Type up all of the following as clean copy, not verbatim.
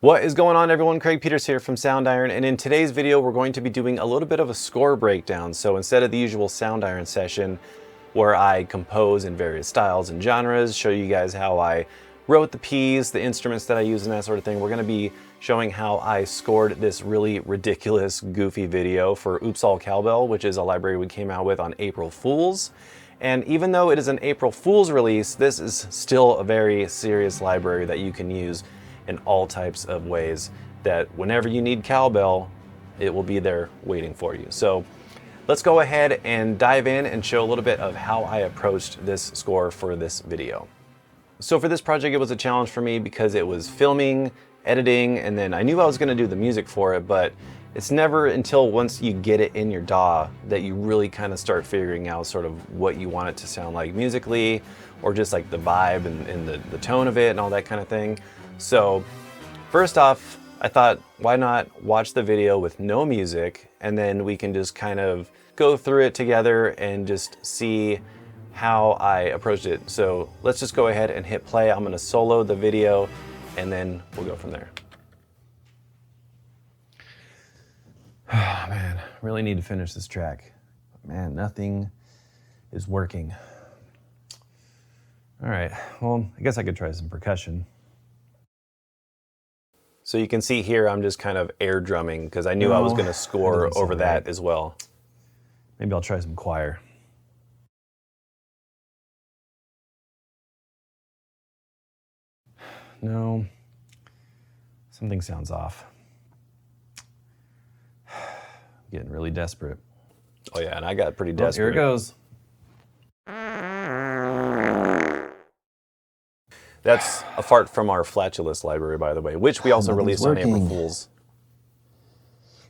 What is going on, everyone? Craig Peters here from Soundiron, and in today's video we're going to be doing a little bit of a score breakdown. So instead of the usual Soundiron session where I compose in various styles and genres, show you guys how I wrote the piece, the instruments that I use and that sort of thing, we're going to be showing how I scored this really ridiculous, goofy video for Oops All Cowbell, which is a library we came out with on April Fools. And even though it is an April Fool's release, this is still a very serious library that you can use in all types of ways, that whenever you need cowbell, it will be there waiting for you. So let's go ahead and dive in and show a little bit of how I approached this score for this video. So for this project, it was a challenge for me because it was filming, editing, and then I knew I was going to do the music for it, but it's never until once you get it in your DAW that you really kind of start figuring out sort of what you want it to sound like musically, or just like the vibe and the tone of it and all that kind of thing. So first off, I thought, why not watch the video with no music, and then we can just kind of go through it together and just see how I approached it. So let's just go ahead and hit play. I'm going to solo the video and then we'll go from there. Oh man, really need to finish this track. Man, nothing is working. All right, well, I guess I could try some percussion. So you can see here, I'm just kind of air drumming because I knew I was going to score over that as well. Maybe I'll try some choir. No, something sounds off. Getting really desperate. Oh yeah, and I got pretty desperate. Here it goes. That's a fart from our flatulence library, by the way, which we also released on April Fools.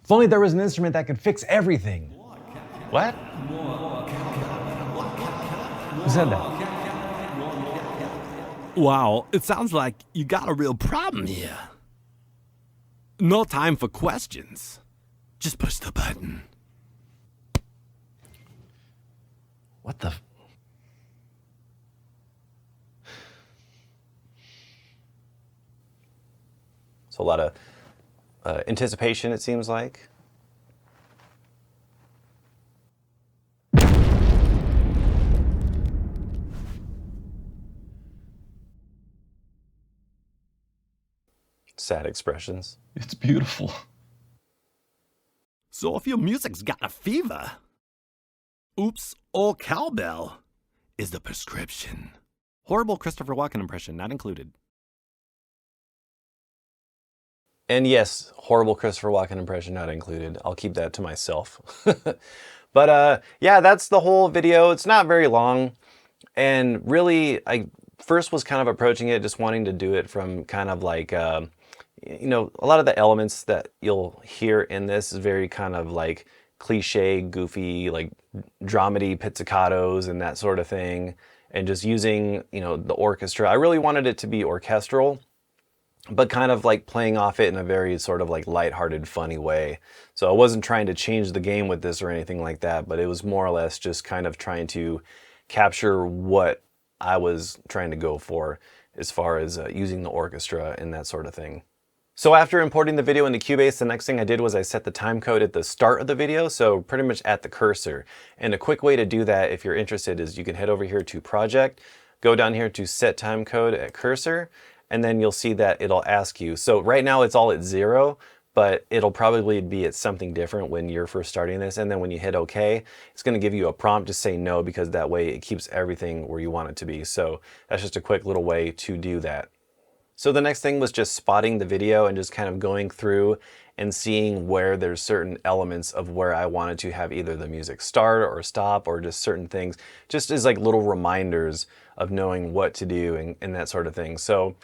If only there was an instrument that could fix everything. What? Who said that? Wow, it sounds like you got a real problem here. No time for questions. Just push the button. What the? So a lot of anticipation, it seems like. Sad expressions. It's beautiful. So if your music's got a fever, Oops All Cowbell is the prescription. Horrible Christopher Walken impression not included. And yes, horrible Christopher Walken impression not included. I'll keep that to myself. But yeah, that's the whole video. It's not very long. And really, I first was kind of approaching it, just wanting to do it from kind of like, you know, a lot of the elements that you'll hear in this is very kind of like cliche, goofy, like dramedy pizzicatos and that sort of thing. And just using, you know, the orchestra. I really wanted it to be orchestral, but kind of like playing off it in a very sort of like lighthearted, funny way. So I wasn't trying to change the game with this or anything like that, but it was more or less just kind of trying to capture what I was trying to go for as far as using the orchestra and that sort of thing. So after importing the video into Cubase, the next thing I did was I set the time code at the start of the video, so pretty much at the cursor. And a quick way to do that, if you're interested, is you can head over here to Project, go down here to Set Time Code at Cursor, and then you'll see that it'll ask you. So right now it's all at 0, but it'll probably be at something different when you're first starting this. And then when you hit OK, it's going to give you a prompt to say no, because that way it keeps everything where you want it to be. So that's just a quick little way to do that. So the next thing was just spotting the video and just kind of going through and seeing where there's certain elements of where I wanted to have either the music start or stop, or just certain things, just as like little reminders of knowing what to do and that sort of thing. So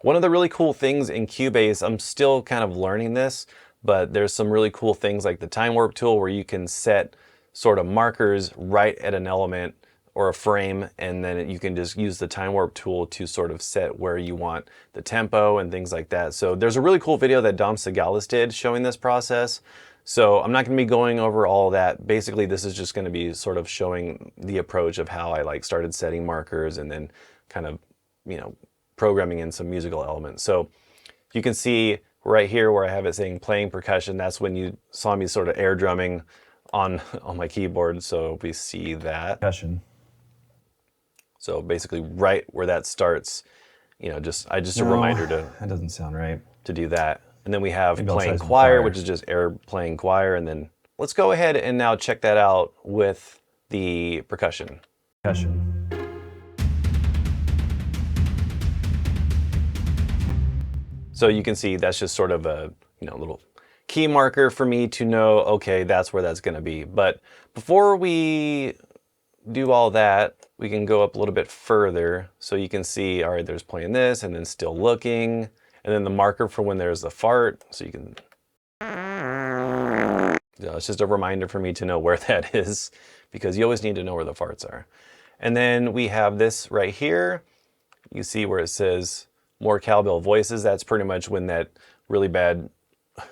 one of the really cool things in Cubase, I'm still kind of learning this, but there's some really cool things like the time warp tool where you can set sort of markers right at an element or a frame, and then you can just use the time warp tool to sort of set where you want the tempo and things like that. So there's a really cool video that Dom Segalis did showing this process. So I'm not going to be going over all that. Basically, this is just going to be sort of showing the approach of how I like started setting markers and then kind of, you know, programming in some musical elements. So you can see right here where I have it saying playing percussion, that's when you saw me sort of air drumming on my keyboard. So we see that. Percussion. So basically right where that starts, you know, just a reminder that doesn't sound right. to do that. And then we have Maybe I'll try playing some choir, choir. which is just air playing choir. And then let's go ahead and now check that out with the percussion. Percussion. So you can see that's just sort of a, you know, little key marker for me to know, okay, that's where that's gonna be. But before we do all that, we can go up a little bit further. So you can see, all right, there's playing this and then still looking. And then the marker for when there's the fart. So you can, you know, it's just a reminder for me to know where that is, because you always need to know where the farts are. And then we have this right here. You see where it says more cowbell voices. That's pretty much when that really bad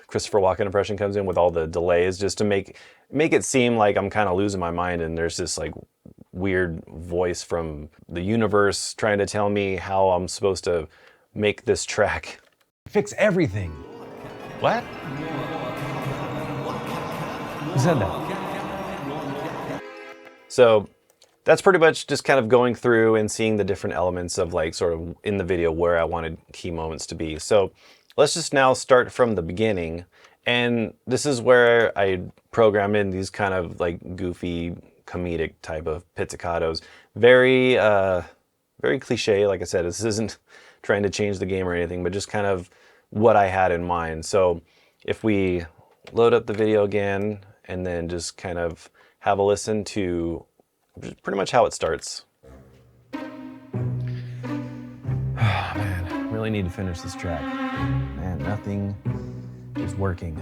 Christopher Walken impression comes in with all the delays, just to make it seem like I'm kind of losing my mind and there's this like weird voice from the universe trying to tell me how I'm supposed to make this track. Fix everything. What? Who said that? So that's pretty much just kind of going through and seeing the different elements of like sort of in the video where I wanted key moments to be. So let's just now start from the beginning. And this is where I program in these kind of like goofy comedic type of pizzicatos. Very, very cliche. Like I said, this isn't trying to change the game or anything, but just kind of what I had in mind. So if we load up the video again and then just kind of have a listen to pretty much how it starts. Man, really need to finish this track. Man, nothing is working.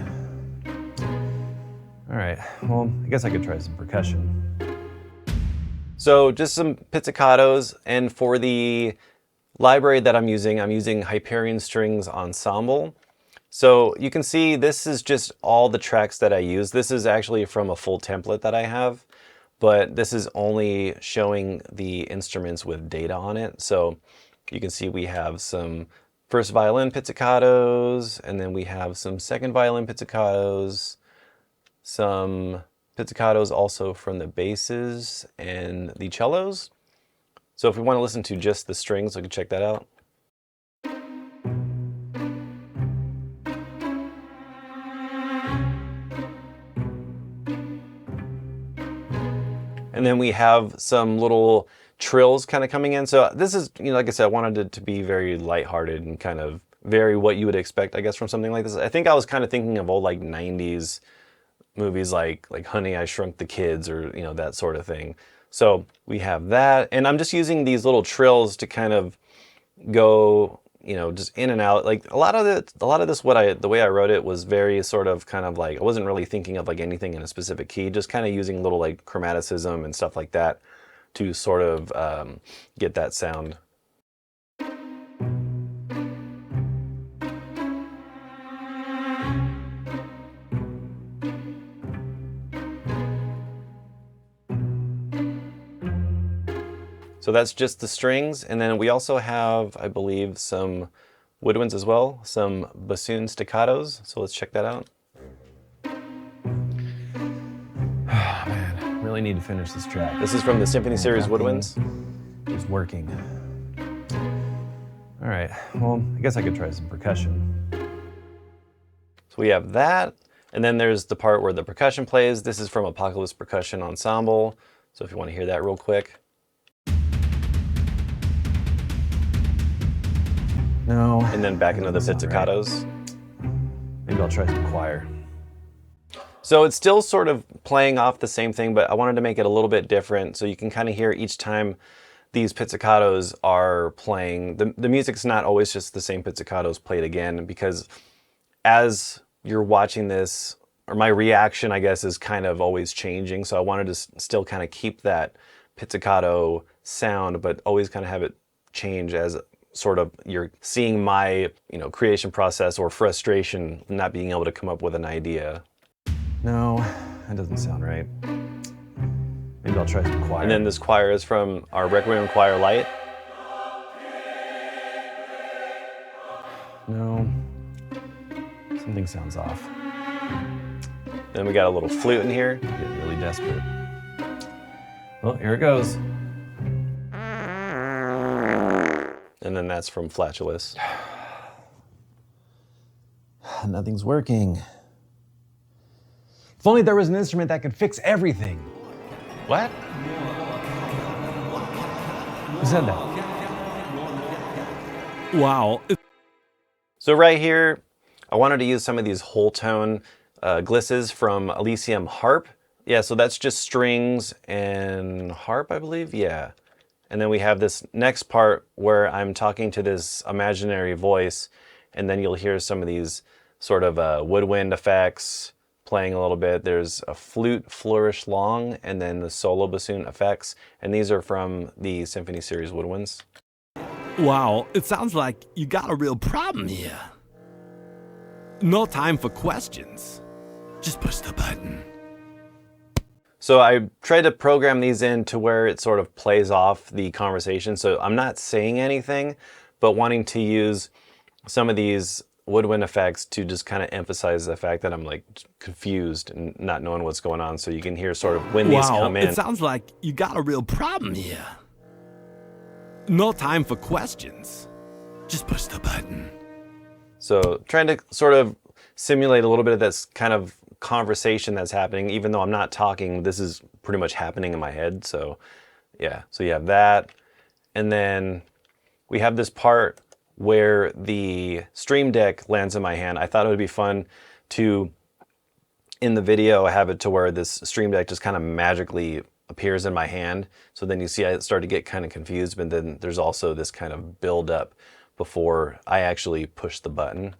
All right, well, I guess I could try some percussion. So just some pizzicatos, and for the library that I'm using Hyperion Strings Ensemble. So you can see this is just all the tracks that I use. This is actually from a full template that I have, but this is only showing the instruments with data on it. So you can see we have some first violin pizzicatos, and then we have some second violin pizzicatos, some pizzicatos also from the basses and the cellos. So if we want to listen to just the strings, we can check that out. And then we have some little trills kind of coming in. So this is, you know, like I said, I wanted it to be very lighthearted and kind of very what you would expect, I guess, from something like this. I think I was kind of thinking of old like 90s movies like Honey, I Shrunk the Kids, or, you know, that sort of thing. So we have that, and I'm just using these little trills to kind of go, you know, just in and out. Like a lot of this, the way I wrote it was very sort of kind of like, I wasn't really thinking of like anything in a specific key, just kind of using little like chromaticism and stuff like that to sort of get that sound. So that's just the strings, and then we also have, I believe, some woodwinds as well, some bassoon staccatos. So let's check that out. Man, really need to finish this track. This is from the Symphony Series woodwinds. Is working. All right, well, I guess I could try some percussion. So we have that, and then there's the part where the percussion plays. This is from Apocalypse Percussion Ensemble. So if you want to hear that real quick. No. And then back into the pizzicatos. Right. Maybe I'll try some choir. So it's still sort of playing off the same thing, but I wanted to make it a little bit different so you can kind of hear each time these pizzicatos are playing. The music's not always just the same pizzicatos played again, because as you're watching this, or my reaction, I guess, is kind of always changing. So I wanted to still kind of keep that pizzicato sound, but always kind of have it change as sort of you're seeing my, you know, creation process or frustration not being able to come up with an idea. No, that doesn't sound right. Maybe I'll try some choir. And then this choir is from our Requiem Choir Light. No. Something sounds off. Then we got a little flute in here. Getting really desperate. Well, here it goes. And then that's from flatulus. Nothing's working. If only there was an instrument that could fix everything. What? Who said that? Wow. So right here, I wanted to use some of these whole tone glisses from Elysium harp. Yeah, so that's just strings and harp, I believe. Yeah. And then we have this next part where I'm talking to this imaginary voice, and then you'll hear some of these sort of woodwind effects playing a little bit. There's a flute flourish long, and then the solo bassoon effects, and these are from the Symphony Series woodwinds. Wow, it sounds like you got a real problem here. No time for questions. Just push the button. So I tried to program these in to where it sort of plays off the conversation. So I'm not saying anything, but wanting to use some of these woodwind effects to just kind of emphasize the fact that I'm like confused and not knowing what's going on. So you can hear sort of when these come in. It sounds like you got a real problem here. No time for questions. Just push the button. So trying to sort of simulate a little bit of this kind of conversation that's happening, even though I'm not talking, this is pretty much happening in my head. So yeah, so you have that. And then we have this part where the Stream Deck lands in my hand. I thought it would be fun to, in the video, have it to where this Stream Deck just kind of magically appears in my hand. So then you see I start to get kind of confused, but then there's also this kind of build up before I actually push the button.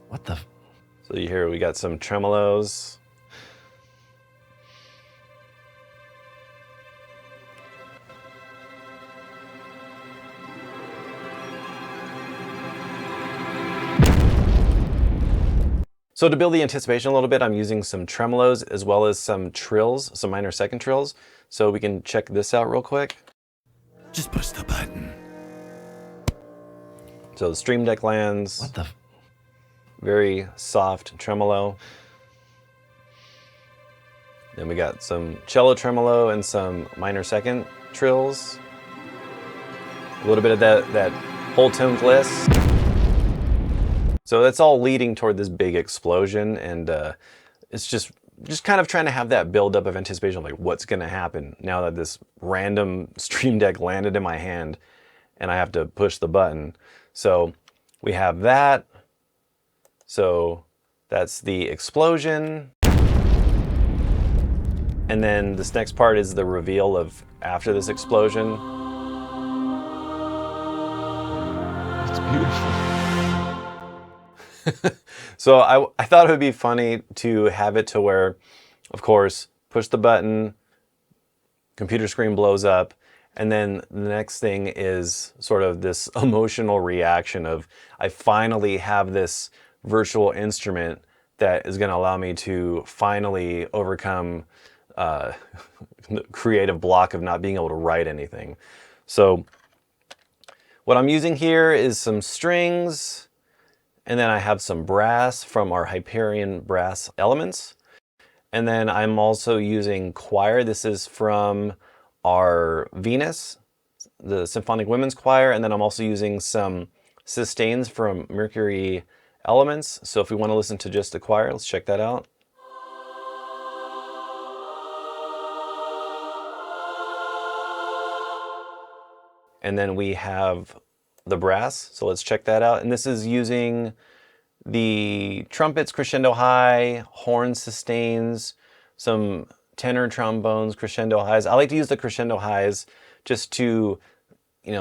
What the? So you hear we got some tremolos. So to build the anticipation a little bit, I'm using some tremolos as well as some trills, some minor second trills. So we can check this out real quick. Just push the button. So the Stream Deck lands. What the? Very soft tremolo. Then we got some cello tremolo and some minor second trills. A little bit of that whole tone gliss. So that's all leading toward this big explosion, and it's just kind of trying to have that build up of anticipation, like what's gonna happen now that this random Stream Deck landed in my hand and I have to push the button. So we have that. So that's the explosion. And then this next part is the reveal of after this explosion. It's beautiful. So I thought it would be funny to have it to where, of course, push the button, computer screen blows up, and then the next thing is sort of this emotional reaction of I finally have this virtual instrument that is going to allow me to finally overcome the creative block of not being able to write anything. So what I'm using here is some strings, and then I have some brass from our Hyperion brass elements. And then I'm also using choir. This is from our Venus, the Symphonic Women's Choir. And then I'm also using some sustains from Mercury Elements. So if we want to listen to just the choir, let's check that out. And then we have the brass, so let's check that out. And this is using the trumpets crescendo high, horn sustains, some tenor trombones crescendo highs. I like to use the crescendo highs just to,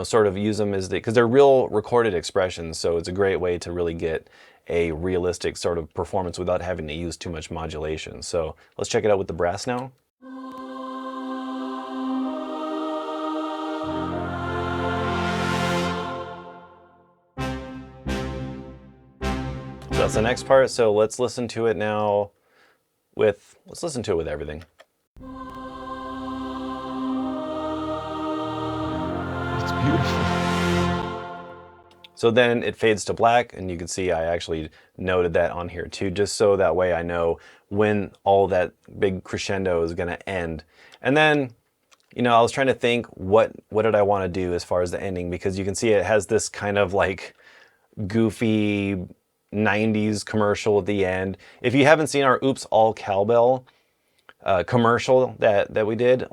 sort of use them as because they're real recorded expressions. So it's a great way to really get a realistic sort of performance without having to use too much modulation. So let's check it out with the brass now. So that's the next part. So let's listen to it now with everything. It's beautiful. So then it fades to black, and you can see I actually noted that on here too, just so that way I know when all that big crescendo is gonna end. And then, you know, I was trying to think what did I want to do as far as the ending, because you can see it has this kind of like goofy 90s commercial at the end. If you haven't seen our Oops All Cowbell commercial that we did,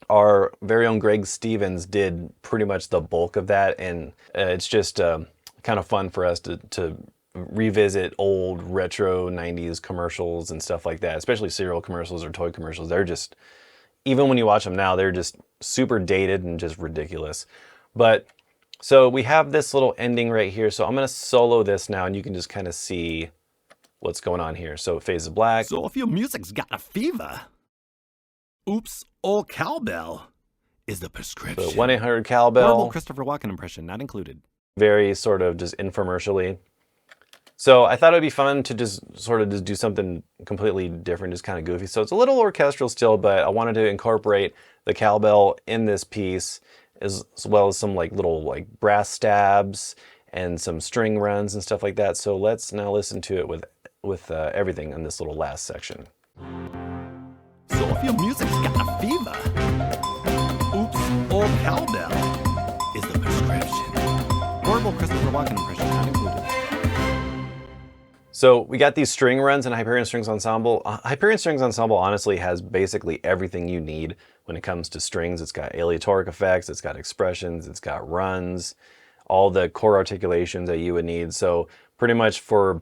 our very own Greg Stevens did pretty much the bulk of that, and it's just kind of fun for us to revisit old retro 90s commercials and stuff like that, especially cereal commercials or toy commercials. They're just, even when you watch them now, they're just super dated and just ridiculous. But so we have this little ending right here. So I'm going to solo this now, and you can just kind of see what's going on here. So it fades to black. So if your music's got a fever, Oops All Cowbell is the prescription. So 1-800-Cowbell. Horrible Christopher Walken impression not included. Very sort of just infomercially. So I thought it'd be fun to just sort of just do something completely different, just kind of goofy. So it's a little orchestral still, but I wanted to incorporate the cowbell in this piece, as well as some like little like brass stabs and some string runs and stuff like that. So let's now listen to it with everything in this little last section. So if your music's got a fever, Oops All Cowbell is the prescription. Horrible Christopher Walken impression not included. So we got these string runs in Hyperion Strings Ensemble. Hyperion Strings Ensemble honestly has basically everything you need when it comes to strings. It's got aleatoric effects, it's got expressions, it's got runs, all the chord articulations that you would need. So pretty much for,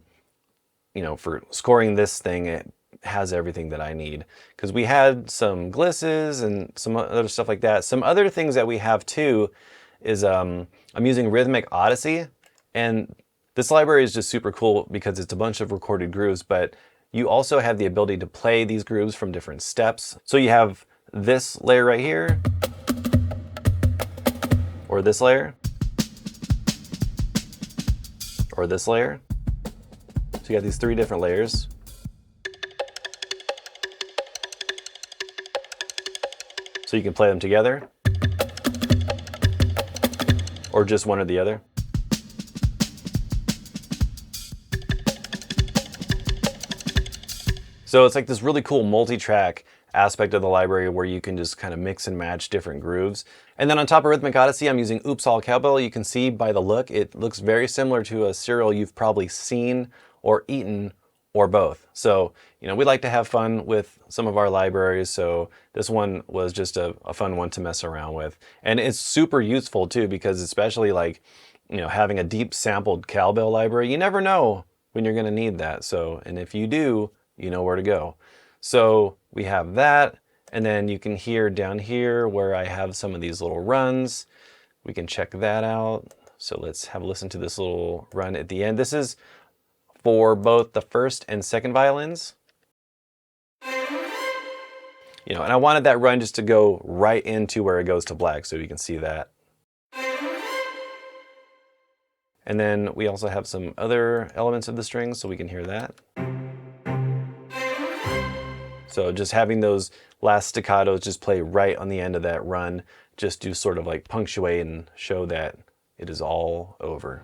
you know, for scoring this thing, it has everything that I need. Because we had some glisses and some other stuff like that. Some other things that we have too is I'm using Rhythmic Odyssey, and this library is just super cool because it's a bunch of recorded grooves, but you also have the ability to play these grooves from different steps. So you have this layer right here, or this layer, or this layer. So you got these 3 different layers. So you can play them together, or just one or the other. So it's like this really cool multi-track aspect of the library where you can just kind of mix and match different grooves. And then on top of Rhythmic Odyssey, I'm using Oops All Cowbell. You can see by the look, it looks very similar to a cereal you've probably seen or eaten, or both. So, you know, we like to have fun with some of our libraries, so this one was just a fun one to mess around with. And it's super useful too, because especially like, you know, having a deep sampled cowbell library, you never know when you're gonna need that. So, and if you do, you know where to go. So we have that, and then you can hear down here where I have some of these little runs. We can check that out. So let's have a listen to this little run at the end. This is for both the first and second violins. You know, and I wanted that run just to go right into where it goes to black, so you can see that. And then we also have some other elements of the strings, so we can hear that. So just having those last staccatos just play right on the end of that run, just to sort of like punctuate and show that it is all over.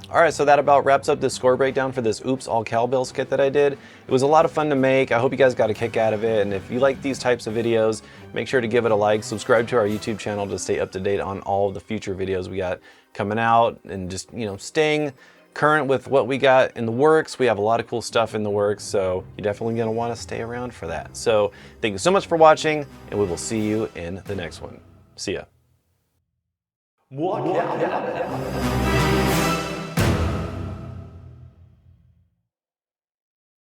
All right, so that about wraps up the score breakdown for this Oops All Cowbell skit that I did. It was a lot of fun to make. I hope you guys got a kick out of it. And if you like these types of videos, make sure to give it a like, subscribe to our YouTube channel to stay up to date on all the future videos we got coming out, and just, you know, staying current with what we got in the works. We have a lot of cool stuff in the works, so you're definitely gonna wanna stay around for that. So thank you so much for watching, and we will see you in the next one. See ya.